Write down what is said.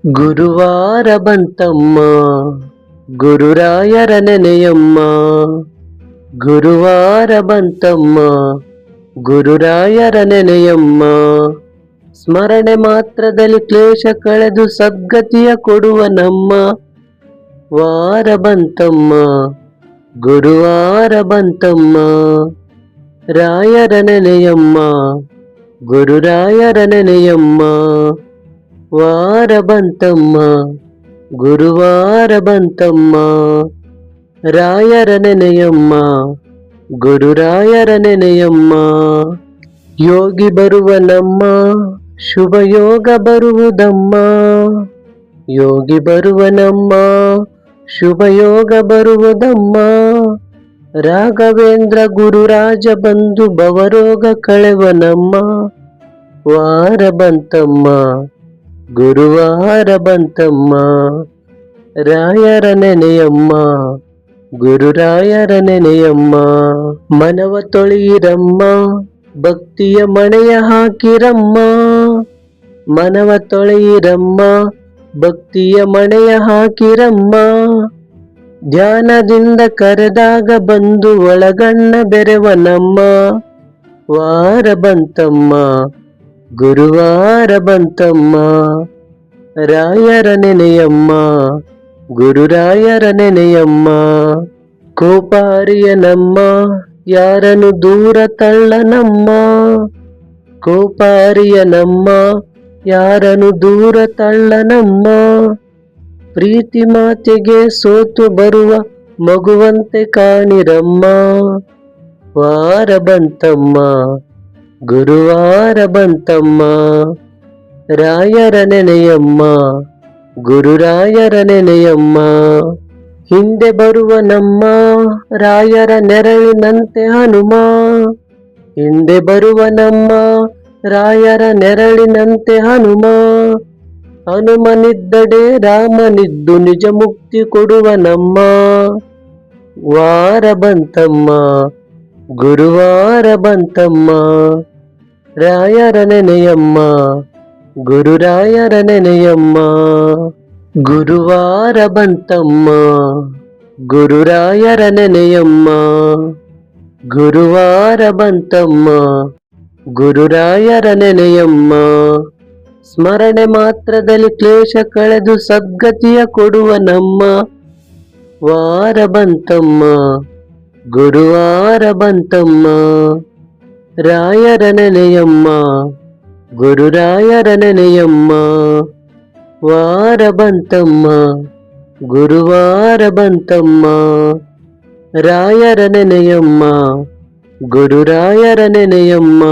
ಗುರುವಾರ ಬಂತಮ್ಮ, ಗುರುರಾಯರ ನೆನೆಯಮ್ಮ. ಗುರುವಾರ ಬಂತಮ್ಮ, ಗುರುರಾಯರ ನೆನೆಯಮ್ಮ. ಸ್ಮರಣೆ ಮಾತ್ರದಲ್ಲಿ ಕ್ಲೇಶ ಕಳೆದು ಸದ್ಗತಿಯ ಕೊಡುವ ನಮ್ಮ ವಾರ ಬಂತಮ್ಮ, ಗುರುವಾರ ಬಂತಮ್ಮ. ರಾಯರ ನೆನೆಯಮ್ಮ, ಗುರುರಾಯರ ನೆನೆಯಮ್ಮ. ವಾರ ಬಂತಮ್ಮ, ಗುರುವಾರ ಬಂತಮ್ಮ. ರಾಯರ ನೆನೆಯಮ್ಮ, ಗುರುರಾಯರ ನೆನೆಯಮ್ಮ. ಯೋಗಿ ಬರುವ ನಮ್ಮ ಶುಭ ಯೋಗ ಬರುವುದಮ್ಮ. ಯೋಗಿ ಬರುವ ನಮ್ಮ ಶುಭ ಯೋಗ ಬರುವುದಮ್ಮ. ರಾಘವೇಂದ್ರ ಗುರುರಾಜ ಬಂದು ಭವರೋಗ ಕಳೆವ ನಮ್ಮ ವಾರ ಬಂತಮ್ಮ, ಗುರುವಾರ ಬಂತಮ್ಮ. ರಾಯರ ನೆನೆಯಮ್ಮ, ಗುರುರಾಯರ ನೆನೆಯಮ್ಮ. ಮನವ ತೊಳೆಯಿರಮ್ಮ, ಭಕ್ತಿಯ ಮಣೆಯ ಹಾಕಿರಮ್ಮ. ಮನವ ತೊಳೆಯಿರಮ್ಮ, ಭಕ್ತಿಯ ಮಣೆಯ ಹಾಕಿರಮ್ಮ. ಧ್ಯಾನದಿಂದ ಕರೆದಾಗ ಬಂದು ಒಳಗಣ್ಣ ಬೆರೆವ ನಮ್ಮ ವಾರ ಬಂತಮ್ಮ, ಗುರುವಾರ ಬಂತಮ್ಮ. ರಾಯರ ನೆನೆಯಮ್ಮ, ಗುರುರಾಯರ ನೆನೆಯಮ್ಮ. ಕೋಪಾರಿಯ ನಮ್ಮ ಯಾರನ್ನು ದೂರ ತಳ್ಳನಮ್ಮ. ಕೋಪಾರಿಯ ನಮ್ಮ ಯಾರನ್ನು ದೂರ ತಳ್ಳನಮ್ಮ. ಪ್ರೀತಿ ಮಾತೆಗೆ ಸೋತು ಬರುವ ಮಗುವಂತೆ ಕಾಣಿರಮ್ಮ. ವಾರ ಬಂತಮ್ಮ, ಗುರುವಾರ ಬಂತಮ್ಮ. ರಾಯರ ನೆನೆಯಮ್ಮ, ಗುರುರಾಯರ ನೆನೆಯಮ್ಮ. ಹಿಂದೆ ಬರುವ ನಮ್ಮ ರಾಯರ ನೆರಳಿನಂತೆ ಹನುಮ. ಹಿಂದೆ ಬರುವ ನಮ್ಮ ರಾಯರ ನೆರಳಿನಂತೆ ಹನುಮ. ಹನುಮನಿದ್ದಡೆ ರಾಮನಿದ್ದು ನಿಜ ಮುಕ್ತಿ ಕೊಡುವ ನಮ್ಮ ವಾರ ಬಂತಮ್ಮ, ಗುರುವಾರ ಬಂತಮ್ಮ. ರಾಯರ ನೆನೆಯಮ್ಮ, ಗುರುರಾಯರ ನೆನೆಯಮ್ಮ. ಗುರುವಾರ ಬಂತಮ್ಮ, ಗುರುರಾಯರ ನೆನೆಯಮ್ಮ. ಗುರುವಾರ ಬಂತಮ್ಮ, ಗುರುರಾಯರ ನೆನೆಯಮ್ಮ. ಸ್ಮರಣೆ ಮಾತ್ರದಲ್ಲಿ ಕ್ಲೇಶ ಕಳೆದು ಸದ್ಗತಿಯ ಕೊಡುವ ನಮ್ಮ ವಾರ ಬಂತಮ್ಮ, ಗುರುವಾರ ಬಂತಮ್ಮ. ರಾಯರ ನೆನೆಯಮ್ಮ, ಗುರುರಾಯರ ನೆನೆಯಮ್ಮ. ವಾರ ಬಂತಮ್ಮ, ಗುರುವಾರ ಬಂತಮ್ಮ. ರಾಯರ ನೆನೆಯಮ್ಮ, ಗುರುರಾಯರ ನೆನೆಯಮ್ಮ.